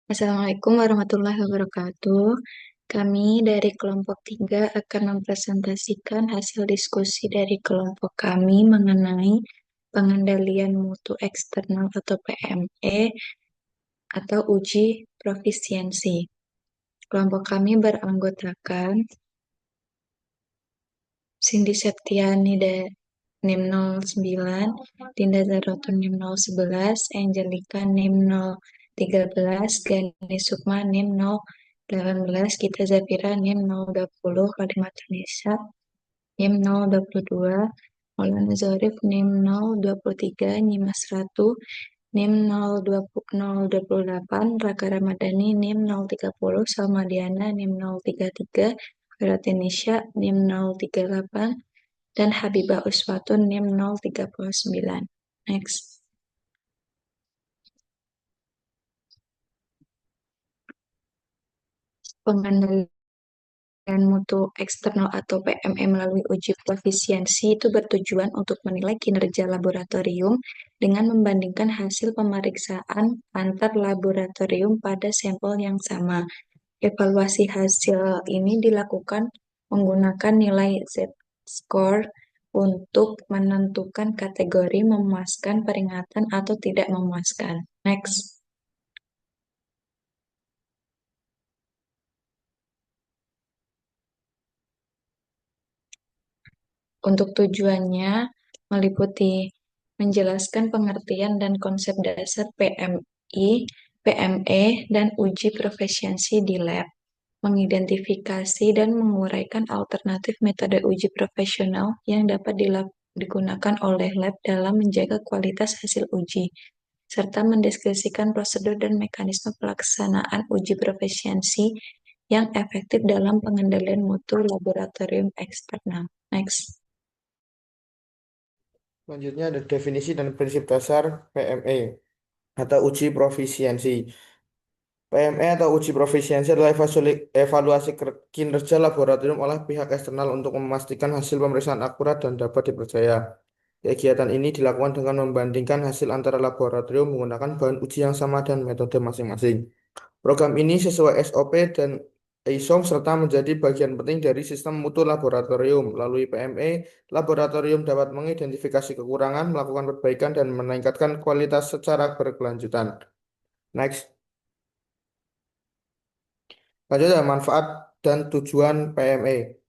Assalamualaikum warahmatullahi wabarakatuh. Kami dari kelompok 3 akan mempresentasikan hasil diskusi dari kelompok kami mengenai pengendalian mutu eksternal atau PME atau uji profisiensi. Kelompok kami beranggotakan Cindy Septiani NIM 09, Dinda Zaroton NIM 011, Angelica NIM 013, Gani Sukma NIM 018, Gita Zafira NIM 020, Kalimantan Nisa NIM 022, Maulana Zorif NIM 023, Nyimas Ratu NIM 028, Raka Ramadhani NIM 030, Salma Diana NIM 033, Khairatun NIM 038, dan Habibah Uswatun NIM 039. Next. Pengendalian mutu eksternal atau PME melalui uji profisiensi itu bertujuan untuk menilai kinerja laboratorium dengan membandingkan hasil pemeriksaan antar laboratorium pada sampel yang sama. Evaluasi hasil ini dilakukan menggunakan nilai Z-score untuk menentukan kategori memuaskan, peringatan, atau tidak memuaskan. Next. Untuk tujuannya meliputi menjelaskan pengertian dan konsep dasar PMI, PME, dan uji profisiensi di lab, mengidentifikasi dan menguraikan alternatif metode uji profesional yang dapat digunakan oleh lab dalam menjaga kualitas hasil uji, serta mendiskusikan prosedur dan mekanisme pelaksanaan uji profisiensi yang efektif dalam pengendalian mutu laboratorium eksternal. Next. Selanjutnya ada definisi dan prinsip dasar PME atau uji profisiensi. PME atau uji profisiensi adalah evaluasi kinerja laboratorium oleh pihak eksternal untuk memastikan hasil pemeriksaan akurat dan dapat dipercaya. Kegiatan ini dilakukan dengan membandingkan hasil antara laboratorium menggunakan bahan uji yang sama dan metode masing-masing. Program ini sesuai SOP dan ISO serta menjadi bagian penting dari sistem mutu laboratorium. Melalui PME, laboratorium dapat mengidentifikasi kekurangan, melakukan perbaikan, dan meningkatkan kualitas secara berkelanjutan. Next. Lanjut ya, manfaat dan tujuan PME.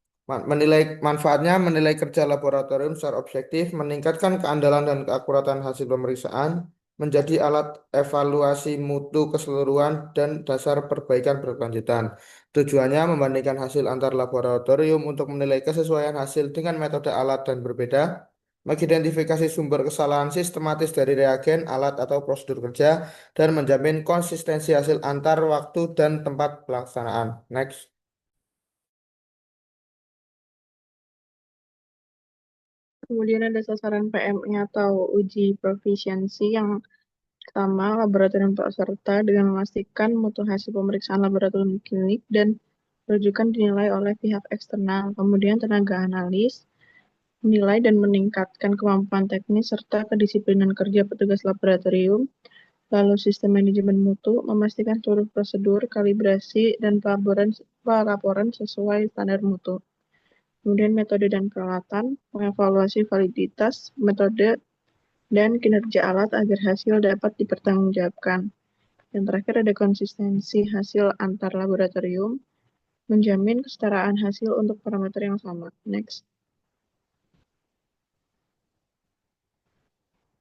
Manfaatnya menilai kerja laboratorium secara objektif, meningkatkan keandalan dan keakuratan hasil pemeriksaan, menjadi alat evaluasi mutu keseluruhan dan dasar perbaikan berkelanjutan. Tujuannya membandingkan hasil antar laboratorium untuk menilai kesesuaian hasil dengan metode alat dan berbeda, mengidentifikasi sumber kesalahan sistematis dari reagen, alat atau prosedur kerja, dan menjamin konsistensi hasil antar waktu dan tempat pelaksanaan. Next. Kemudian ada sasaran PME atau uji profisiensi yang pertama, laboratorium peserta dengan memastikan mutu hasil pemeriksaan laboratorium klinik dan rujukan dinilai oleh pihak eksternal. Kemudian tenaga analis menilai dan meningkatkan kemampuan teknis serta kedisiplinan kerja petugas laboratorium. Lalu sistem manajemen mutu memastikan seluruh prosedur, kalibrasi, dan pelaporan sesuai standar mutu. Kemudian metode dan peralatan, mengevaluasi validitas, metode, dan kinerja alat agar hasil dapat dipertanggungjawabkan. Yang terakhir ada konsistensi hasil antar laboratorium, menjamin kesetaraan hasil untuk parameter yang sama. Next.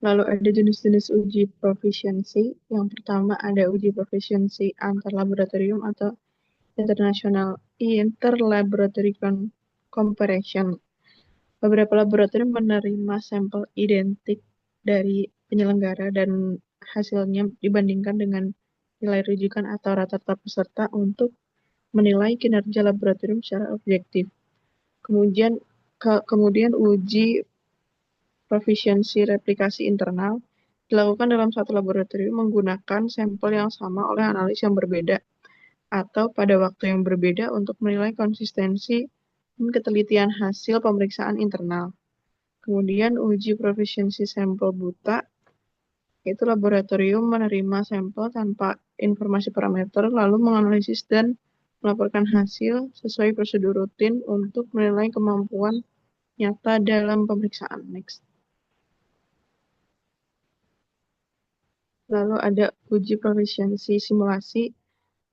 Lalu ada jenis-jenis uji profisiensi. Yang pertama ada uji profisiensi antar laboratorium atau international interlaboratory comparison. Beberapa laboratorium menerima sampel identik dari penyelenggara dan hasilnya dibandingkan dengan nilai rujukan atau rata-rata peserta untuk menilai kinerja laboratorium secara objektif. Kemudian uji profisiensi replikasi internal dilakukan dalam satu laboratorium menggunakan sampel yang sama oleh analis yang berbeda atau pada waktu yang berbeda untuk menilai konsistensi dan ketelitian hasil pemeriksaan internal. Kemudian uji profisiensi sampel buta, yaitu laboratorium menerima sampel tanpa informasi parameter, lalu menganalisis dan melaporkan hasil sesuai prosedur rutin untuk menilai kemampuan nyata dalam pemeriksaan. Next. Lalu ada uji profisiensi simulasi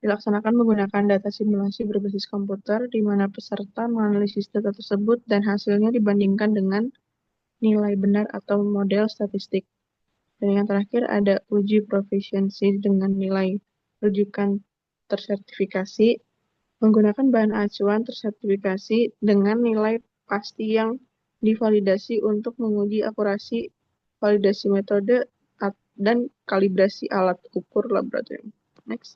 dilaksanakan menggunakan data simulasi berbasis komputer, di mana peserta menganalisis data tersebut dan hasilnya dibandingkan dengan nilai benar atau model statistik. Dan yang terakhir ada uji profisiensi dengan nilai rujukan tersertifikasi, menggunakan bahan acuan tersertifikasi dengan nilai pasti yang divalidasi untuk menguji akurasi, validasi metode, dan kalibrasi alat ukur laboratorium. Next.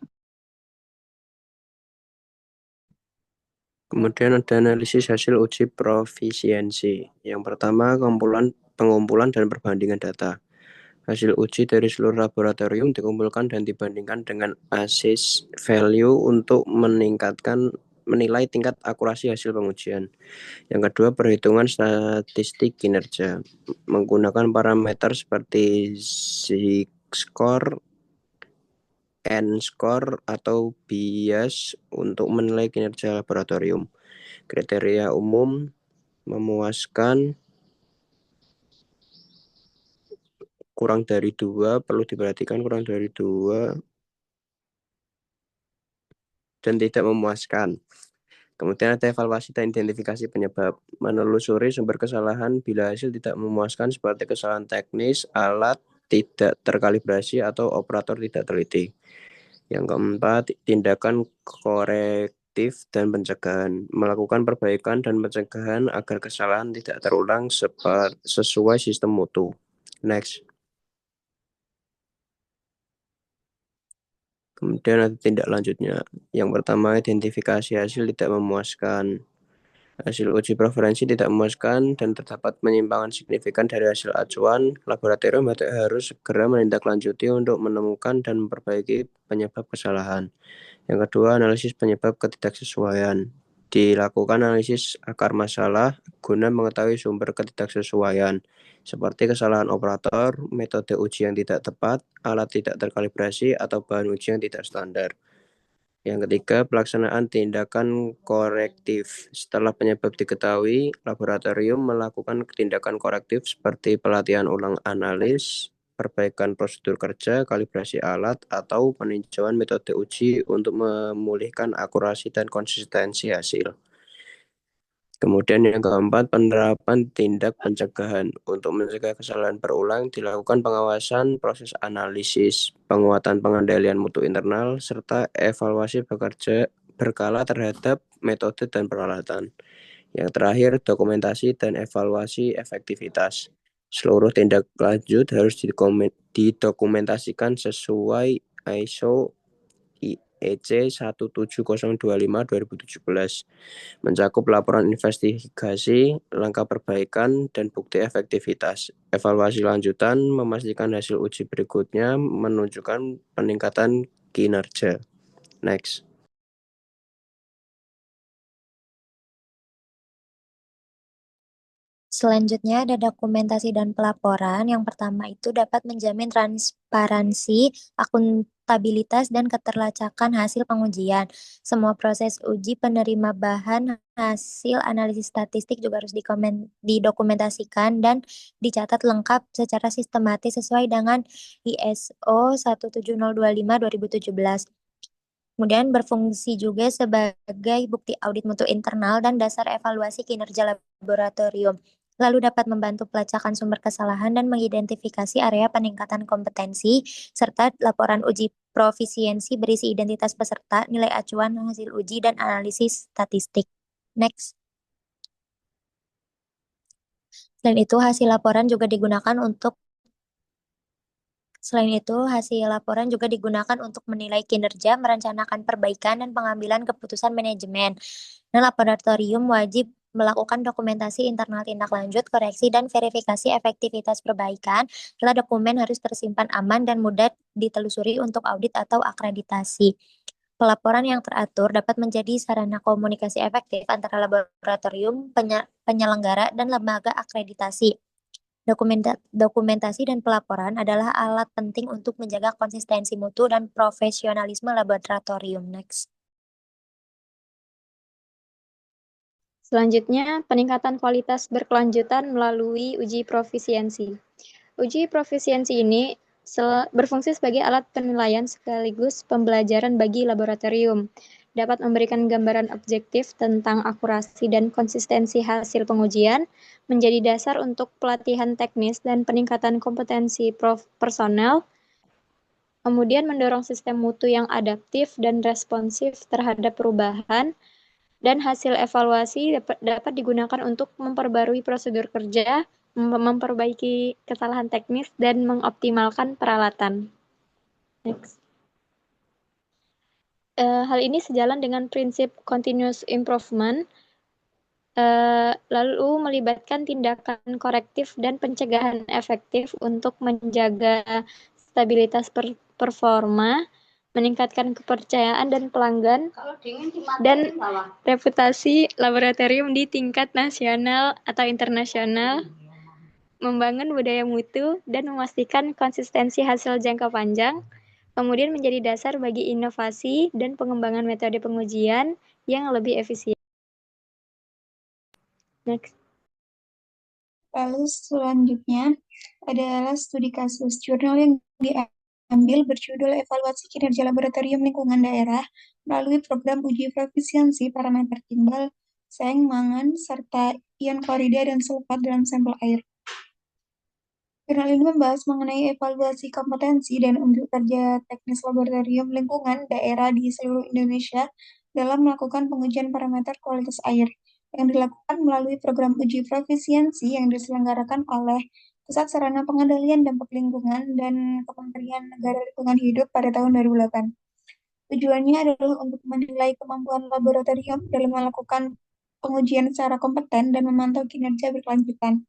Kemudian ada analisis hasil uji profisiensi. Yang pertama, pengumpulan dan perbandingan data. Hasil uji dari seluruh laboratorium dikumpulkan dan dibandingkan dengan ACIS value untuk menilai tingkat akurasi hasil pengujian. Yang kedua, perhitungan statistik kinerja menggunakan parameter seperti Z-score, N-score, atau bias untuk menilai kinerja laboratorium. Kriteria umum memuaskan, kurang dari 2, perlu diperhatikan kurang dari 2, dan tidak memuaskan. Kemudian ada evaluasi dan identifikasi penyebab, menelusuri sumber kesalahan bila hasil tidak memuaskan seperti kesalahan teknis, alat tidak terkalibrasi, atau operator tidak teliti. Yang keempat, tindakan korektif dan pencegahan, melakukan perbaikan dan pencegahan agar kesalahan tidak terulang sesuai sistem mutu. Next. Kemudian ada tindak lanjutnya. Yang pertama, identifikasi hasil tidak memuaskan. Hasil uji preferensi tidak memuaskan dan terdapat penyimpangan signifikan dari hasil acuan. Laboratorium harus segera menindaklanjuti untuk menemukan dan memperbaiki penyebab kesalahan. Yang kedua, analisis penyebab ketidaksesuaian. Dilakukan analisis akar masalah guna mengetahui sumber ketidaksesuaian, seperti kesalahan operator, metode uji yang tidak tepat, alat tidak terkalibrasi, atau bahan uji yang tidak standar. Yang ketiga, pelaksanaan tindakan korektif. Setelah penyebab diketahui, laboratorium melakukan tindakan korektif seperti pelatihan ulang analis, perbaikan prosedur kerja, kalibrasi alat, atau peninjauan metode uji untuk memulihkan akurasi dan konsistensi hasil. Kemudian yang keempat, penerapan tindak pencegahan. Untuk mencegah kesalahan berulang, dilakukan pengawasan proses analisis, penguatan pengendalian mutu internal, serta evaluasi berkala terhadap metode dan peralatan. Yang terakhir, dokumentasi dan evaluasi efektivitas. Seluruh tindak lanjut harus didokumentasikan sesuai ISO EC 17025/2017, mencakup laporan investigasi, langkah perbaikan, dan bukti efektivitas. Evaluasi lanjutan memastikan hasil uji berikutnya menunjukkan peningkatan kinerja. Next. Selanjutnya ada dokumentasi dan pelaporan. Yang pertama itu dapat menjamin transparansi, akuntabilitas, dan keterlacakan hasil pengujian. Semua proses uji penerima bahan hasil analisis statistik juga harus didokumentasikan dan dicatat lengkap secara sistematis sesuai dengan ISO 17025/2017. Kemudian berfungsi juga sebagai bukti audit mutu internal dan dasar evaluasi kinerja laboratorium. Lalu dapat membantu pelacakan sumber kesalahan dan mengidentifikasi area peningkatan kompetensi, serta laporan uji profisiensi berisi identitas peserta, nilai acuan, hasil uji, dan analisis statistik. Next. Selain itu, hasil laporan juga digunakan untuk menilai kinerja, merencanakan perbaikan, dan pengambilan keputusan manajemen. Nah, laboratorium wajib melakukan dokumentasi internal tindak lanjut, koreksi, dan verifikasi efektivitas perbaikan, serta dokumen harus tersimpan aman dan mudah ditelusuri untuk audit atau akreditasi. Pelaporan yang teratur dapat menjadi sarana komunikasi efektif antara laboratorium, penyelenggara, dan lembaga akreditasi. Dokumentasi dan pelaporan adalah alat penting untuk menjaga konsistensi mutu dan profesionalisme laboratorium. Next. Selanjutnya, peningkatan kualitas berkelanjutan melalui uji profisiensi. Uji profisiensi ini berfungsi sebagai alat penilaian sekaligus pembelajaran bagi laboratorium. Dapat memberikan gambaran objektif tentang akurasi dan konsistensi hasil pengujian, menjadi dasar untuk pelatihan teknis dan peningkatan kompetensi personel, kemudian mendorong sistem mutu yang adaptif dan responsif terhadap perubahan, dan hasil evaluasi dapat digunakan untuk memperbarui prosedur kerja, memperbaiki kesalahan teknis, dan mengoptimalkan peralatan. Next. Hal ini sejalan dengan prinsip continuous improvement, lalu melibatkan tindakan korektif dan pencegahan efektif untuk menjaga stabilitas performa, meningkatkan kepercayaan dan pelanggan, dan reputasi laboratorium di tingkat nasional atau internasional, membangun budaya mutu, dan memastikan konsistensi hasil jangka panjang, kemudian menjadi dasar bagi inovasi dan pengembangan metode pengujian yang lebih efisien. Next. Lalu selanjutnya adalah studi kasus. Jurnal yang diambil berjudul Evaluasi Kinerja Laboratorium Lingkungan Daerah melalui program uji profisiensi parameter timbal, seng, mangan, serta ion klorida dan sulfat dalam sampel air. Jurnal ini membahas mengenai evaluasi kompetensi dan unjuk kerja teknis laboratorium lingkungan daerah di seluruh Indonesia dalam melakukan pengujian parameter kualitas air yang dilakukan melalui program uji profisiensi yang diselenggarakan oleh Pusat Sarana Pengendalian Dampak Lingkungan dan Kementerian Negara Lingkungan Hidup pada tahun 2008. Tujuannya adalah untuk menilai kemampuan laboratorium dalam melakukan pengujian secara kompeten dan memantau kinerja berkelanjutan.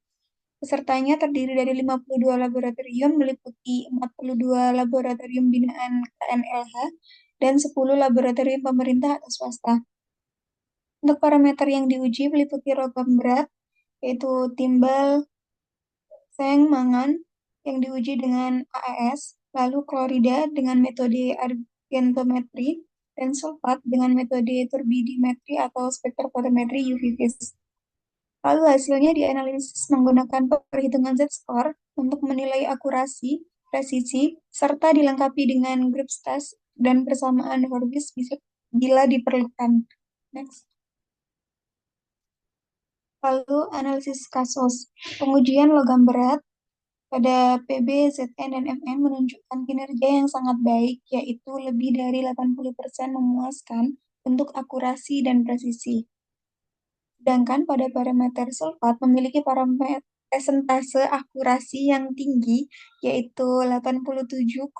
Pesertanya terdiri dari 52 laboratorium, meliputi 42 laboratorium binaan KNLH dan 10 laboratorium pemerintah atau swasta. Untuk parameter yang diuji meliputi logam berat, yaitu timbal, seng, mangan, yang diuji dengan AES, lalu klorida dengan metode argentometri, dan sulfat dengan metode turbidimetri atau spektrofotometri UV vis. Lalu hasilnya dianalisis menggunakan perhitungan Z-score untuk menilai akurasi, presisi, serta dilengkapi dengan group test dan persamaan Horvitz bila diperlukan. Next. Lalu analisis kasus. Pengujian logam berat pada PB, ZN, dan MN menunjukkan kinerja yang sangat baik, yaitu lebih dari 80% memuaskan untuk akurasi dan presisi. Sedangkan pada parameter sulfat memiliki persentase akurasi yang tinggi, yaitu 87,23%,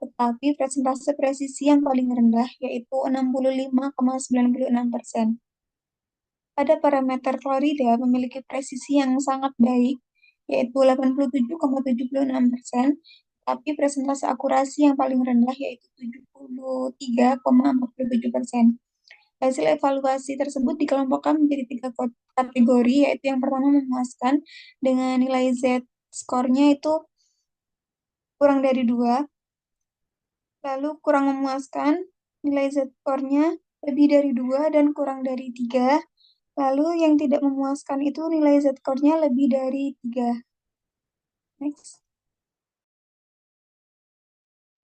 tetapi persentase presisi yang paling rendah, yaitu 65,96%. Pada parameter klorida memiliki presisi yang sangat baik, yaitu 87,76%, tapi persentase akurasi yang paling rendah, yaitu 73,47%. Hasil evaluasi tersebut dikelompokkan menjadi 3 kategori, yaitu yang pertama memuaskan dengan nilai Z-skornya itu kurang dari 2, lalu kurang memuaskan nilai Z-skornya lebih dari 2 dan kurang dari 3, lalu yang tidak memuaskan itu nilai Z-skornya lebih dari 3. Next.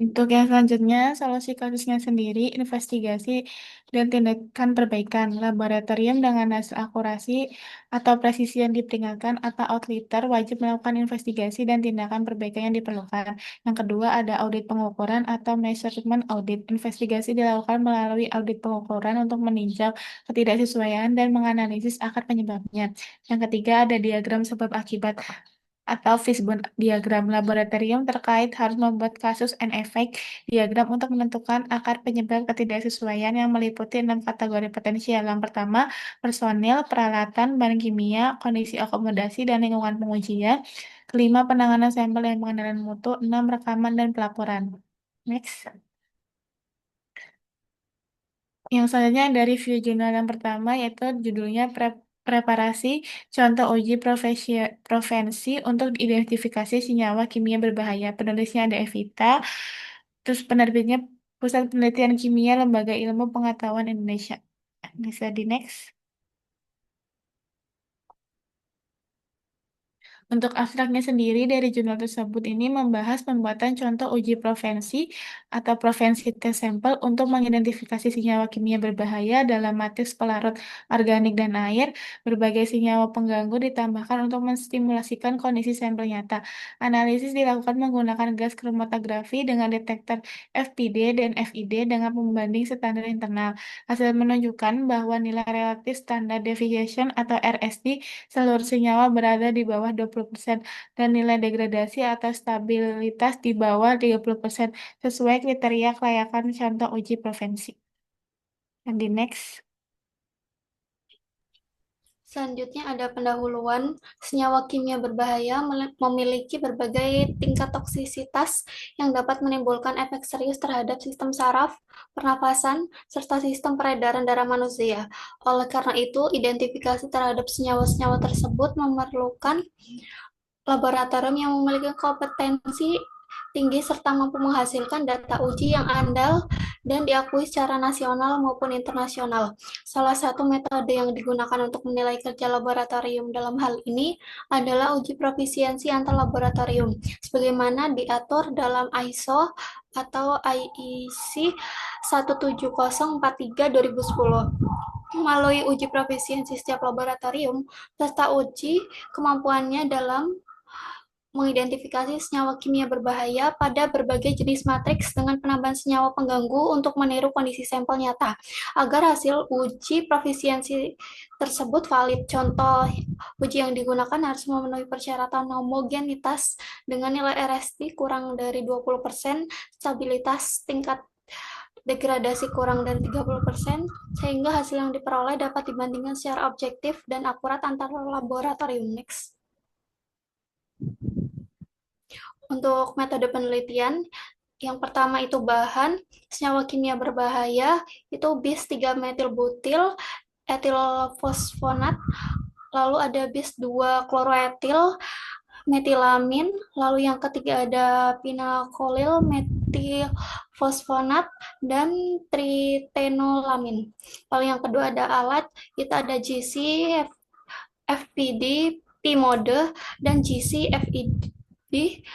Untuk yang selanjutnya, solusi kasusnya sendiri, investigasi dan tindakan perbaikan. Laboratorium dengan hasil akurasi atau presisi yang diperingatkan atau outlier wajib melakukan investigasi dan tindakan perbaikan yang diperlukan. Yang kedua ada audit pengukuran atau measurement audit. Investigasi dilakukan melalui audit pengukuran untuk meninjau ketidaksesuaian dan menganalisis akar penyebabnya. Yang ketiga ada diagram sebab akibat atau fishbone diagram. Laboratorium terkait harus membuat kasus and effect diagram untuk menentukan akar penyebab ketidaksesuaian yang meliputi 6 kategori potensial. Yang pertama, personil, peralatan, bahan kimia, kondisi akomodasi, dan lingkungan pengujian. Kelima, penanganan sampel dan pengendalian mutu. 6, rekaman dan pelaporan. Next. Yang selanjutnya dari review jurnal yang pertama yaitu judulnya preparasi, contoh uji provinsi untuk identifikasi senyawa kimia berbahaya. Penulisnya ada Evita, terus penerbitnya Pusat Penelitian Kimia Lembaga Ilmu Pengetahuan Indonesia. Bisa di next. Untuk abstraknya sendiri dari jurnal tersebut ini membahas pembuatan contoh uji provinsi atau provinsi test sampel untuk mengidentifikasi senyawa kimia berbahaya dalam matriks pelarut organik dan air. Berbagai senyawa pengganggu ditambahkan untuk menstimulasikan kondisi sampel nyata. Analisis dilakukan menggunakan gas kromatografi dengan detektor FPD dan FID dengan pembanding standar internal. Hasil menunjukkan bahwa nilai relatif standard deviation atau RSD seluruh senyawa berada di bawah 20% dan nilai degradasi atau stabilitas di bawah 30% sesuai kriteria kelayakan contoh uji provinsi. Dan di next. Selanjutnya ada pendahuluan. Senyawa kimia berbahaya memiliki berbagai tingkat toksisitas yang dapat menimbulkan efek serius terhadap sistem saraf, pernapasan, serta sistem peredaran darah manusia. Oleh karena itu, identifikasi terhadap senyawa-senyawa tersebut memerlukan laboratorium yang memiliki kompetensi tinggi serta mampu menghasilkan data uji yang andal dan diakui secara nasional maupun internasional. Salah satu metode yang digunakan untuk menilai kerja laboratorium dalam hal ini adalah uji profisiensi antar laboratorium, sebagaimana diatur dalam ISO atau IEC 17043/2010. Melalui uji profisiensi setiap laboratorium, peserta uji kemampuannya dalam mengidentifikasi senyawa kimia berbahaya pada berbagai jenis matriks dengan penambahan senyawa pengganggu untuk meniru kondisi sampel nyata. Agar hasil uji profisiensi tersebut valid, contoh uji yang digunakan harus memenuhi persyaratan homogenitas dengan nilai RSD kurang dari 20%, stabilitas tingkat degradasi kurang dari 30%, sehingga hasil yang diperoleh dapat dibandingkan secara objektif dan akurat antar laboratorium. Next. Untuk metode penelitian, yang pertama itu bahan, senyawa kimia berbahaya, itu bis 3-metilbutil, etilfosfonat, lalu ada bis 2-kloroetil, metilamin, lalu yang ketiga ada pinakolil, metilfosfonat, dan tritenolamin. Lalu yang kedua ada alat, itu ada GC, FPD, P-mode, dan GC, FID,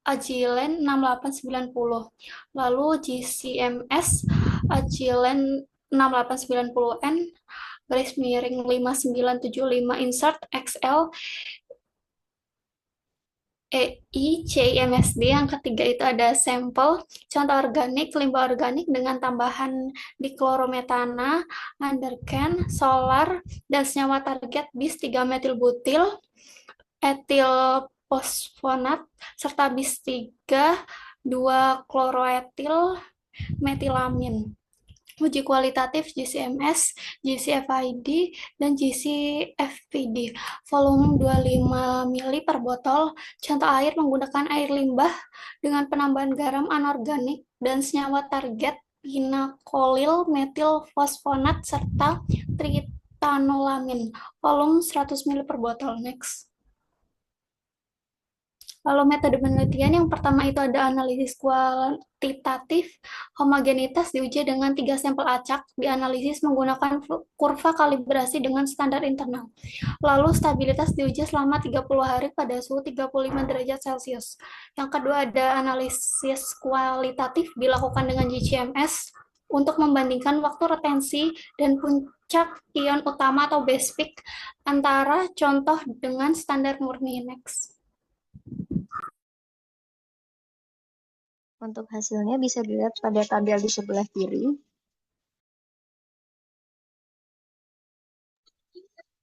Agilent 6890. Lalu GCMS Agilent 6890N _5975 insert XL CIMSD. Yang ketiga itu ada sampel contoh organik, limbah organik dengan tambahan diklorometana, undercan, solar, dan senyawa target bis 3-metilbutil, etilfosfonat, serta bis 3,2-kloroetil metilamin. Uji kualitatif GCMS, GCFID, dan GCFPD. Volume 25 ml per botol. Contoh air menggunakan air limbah dengan penambahan garam anorganik dan senyawa target pinakolil metilfosfonat serta tritanolamin. Volume 100 ml per botol. Next. Lalu metode penelitian yang pertama itu ada analisis kuantitatif. Homogenitas diuji dengan 3 sampel acak, dianalisis menggunakan kurva kalibrasi dengan standar internal. Lalu stabilitas diuji selama 30 hari pada suhu 35 derajat Celcius. Yang kedua ada analisis kualitatif dilakukan dengan GCMS untuk membandingkan waktu retensi dan puncak ion utama atau base peak antara contoh dengan standar murni. Next. Untuk hasilnya bisa dilihat pada tabel di sebelah kiri.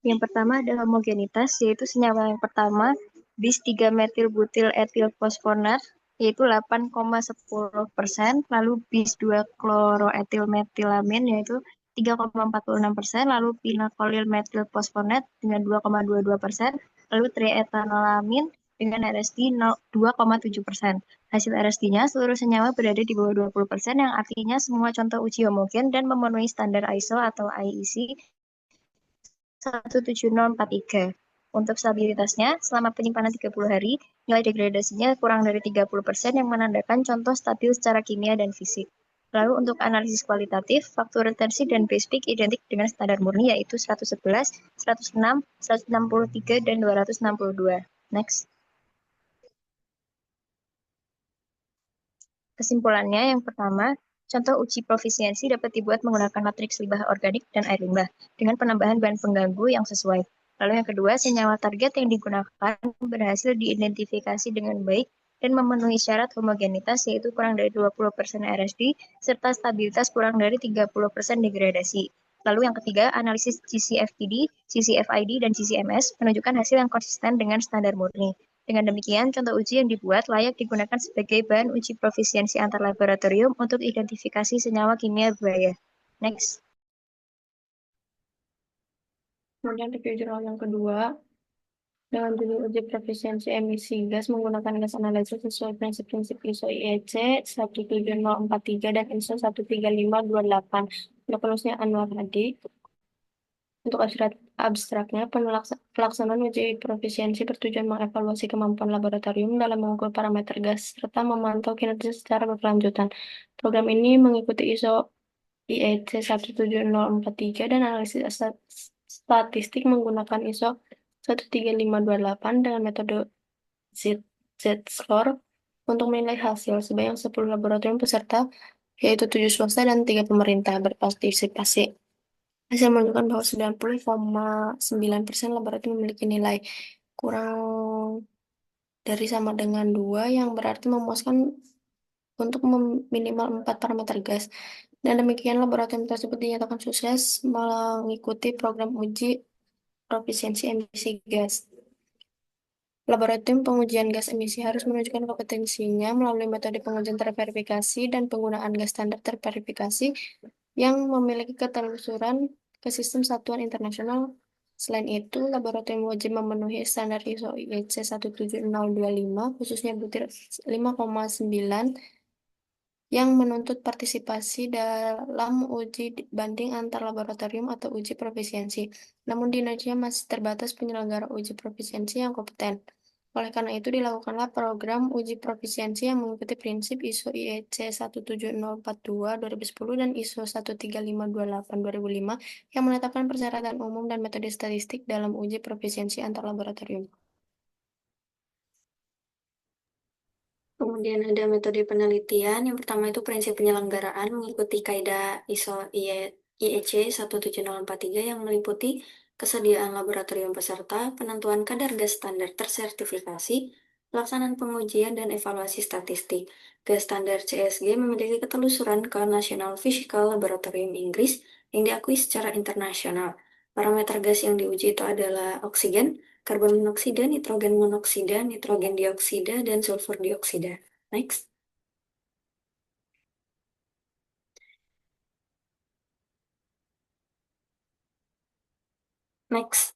Yang pertama ada homogenitas, yaitu senyawa yang pertama bis 3-metilbutil etilfosfonat, yaitu 8,10%, lalu bis 2-kloroetil metilamin, yaitu 3,46%, lalu pinakolil metilfosfonat dengan 2,22%, lalu triethanolamin dengan RSD 2,7%. Hasil RSD-nya seluruh senyawa berada di bawah 20%, yang artinya semua contoh uji homogen dan memenuhi standar ISO atau IEC 17043. Untuk stabilitasnya, selama penyimpanan 30 hari, nilai degradasinya kurang dari 30% yang menandakan contoh stabil secara kimia dan fisik. Lalu untuk analisis kualitatif, faktor retensi dan base peak identik dengan standar murni yaitu 111, 106, 163, dan 262. Next. Kesimpulannya, yang pertama, contoh uji profisiensi dapat dibuat menggunakan matriks limbah organik dan air limbah dengan penambahan bahan pengganggu yang sesuai. Lalu yang kedua, senyawa target yang digunakan berhasil diidentifikasi dengan baik dan memenuhi syarat homogenitas yaitu kurang dari 20% RSD serta stabilitas kurang dari 30% degradasi. Lalu yang ketiga, analisis GCFTD, GCFID, dan GCMS menunjukkan hasil yang konsisten dengan standar murni. Dengan demikian, contoh uji yang dibuat layak digunakan sebagai bahan uji profisiensi antar laboratorium untuk identifikasi senyawa kimia berbahaya. Next. Kemudian review jurnal yang kedua, dengan judul uji profisiensi emisi gas menggunakan gas analisis sesuai prinsip-prinsip ISO IEC 17043 dan ISO 13528. Untuk penulisnya Anwar Hadi. Untuk abstraknya, pelaksanaan uji profisiensi bertujuan mengevaluasi kemampuan laboratorium dalam mengukur parameter gas serta memantau kinerja secara berkelanjutan. Program ini mengikuti ISO IEC 17043 dan analisis statistik menggunakan ISO 13528 dengan metode Z-score untuk menilai hasil sebanyak 10 laboratorium peserta, yaitu 7 swasta dan 3 pemerintah berpartisipasi. Hasil menunjukkan bahwa 90,9% laboratorium memiliki nilai kurang dari sama dengan 2, yang berarti memuaskan untuk minimal 4 parameter gas. Dan demikian laboratorium tersebut dinyatakan sukses mengikuti program uji profisiensi emisi gas. Laboratorium pengujian gas emisi harus menunjukkan kompetensinya melalui metode pengujian terverifikasi dan penggunaan gas standar terverifikasi yang memiliki ketelusuran ke sistem satuan internasional. Selain itu, laboratorium wajib memenuhi standar ISO IEC 17025, khususnya butir 5,9, yang menuntut partisipasi dalam uji banding antar laboratorium atau uji profisiensi. Namun di Indonesia masih terbatas penyelenggara uji profisiensi yang kompeten. Oleh karena itu, dilakukanlah program uji profisiensi yang mengikuti prinsip ISO IEC 17042 2010 dan ISO 13528 2005 yang menetapkan persyaratan umum dan metode statistik dalam uji profisiensi antar laboratorium. Kemudian ada metode penelitian. Yang pertama itu prinsip penyelenggaraan mengikuti kaidah ISO IEC 17043 yang meliputi kesediaan laboratorium peserta, penentuan kadar gas standar tersertifikasi, pelaksanaan pengujian dan evaluasi statistik. Gas standar CSG memiliki ketelusuran ke National Physical Laboratorium Inggris yang diakui secara internasional. Parameter gas yang diuji itu adalah oksigen, karbon monoksida, nitrogen monoksida, nitrogen dioksida, dan sulfur dioksida. Next. Next.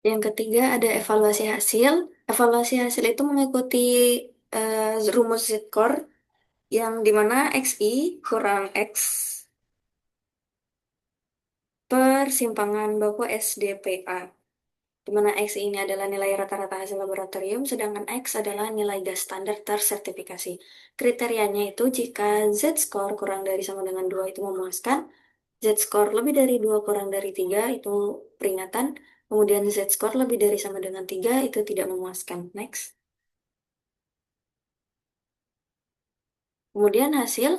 Yang ketiga ada evaluasi hasil. Evaluasi hasil itu mengikuti rumus Z-core yang dimana XI kurang X per simpangan baku SDPA. di mana X ini adalah nilai rata-rata hasil laboratorium, sedangkan X adalah nilai gas standar tersertifikasi. Kriterianya itu jika Z-score kurang dari sama dengan 2 itu memuaskan, Z-score lebih dari 2 kurang dari 3 itu peringatan, kemudian Z-score lebih dari sama dengan 3 itu tidak memuaskan. Next. Kemudian hasil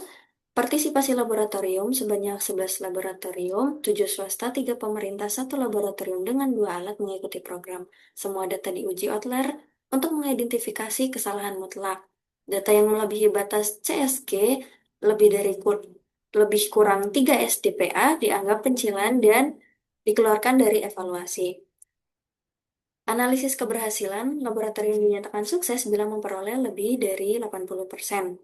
partisipasi laboratorium sebanyak 11 laboratorium, 7 swasta, 3 pemerintah, 1 laboratorium dengan 2 alat mengikuti program. Semua data diuji outlier untuk mengidentifikasi kesalahan mutlak. Data yang melebihi batas CSG lebih kurang 3 SDPA dianggap pencilan dan dikeluarkan dari evaluasi. Analisis keberhasilan laboratorium dinyatakan sukses bila memperoleh lebih dari 80%.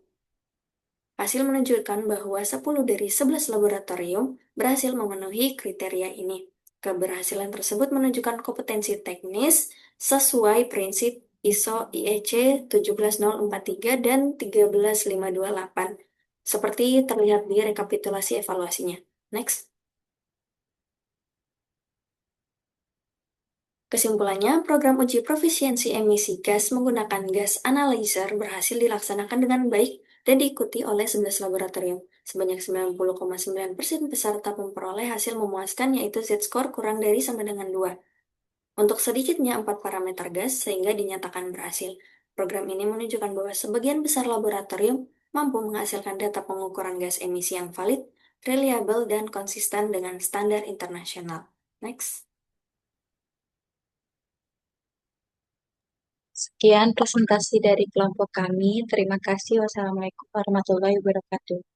Hasil menunjukkan bahwa 10 dari 11 laboratorium berhasil memenuhi kriteria ini. Keberhasilan tersebut menunjukkan kompetensi teknis sesuai prinsip ISO IEC 17043 dan 13528, seperti terlihat di rekapitulasi evaluasinya. Next. Kesimpulannya, program uji profisiensi emisi gas menggunakan gas analyzer berhasil dilaksanakan dengan baik dan diikuti oleh 11 laboratorium. Sebanyak 90,9% peserta memperoleh hasil memuaskan, yaitu Z-score kurang dari sama dengan 2. Untuk sedikitnya 4 parameter gas sehingga dinyatakan berhasil. Program ini menunjukkan bahwa sebagian besar laboratorium mampu menghasilkan data pengukuran gas emisi yang valid, reliable, dan konsisten dengan standar internasional. Next. Sekian presentasi dari kelompok kami. Terima kasih. Wassalamualaikum warahmatullahi wabarakatuh.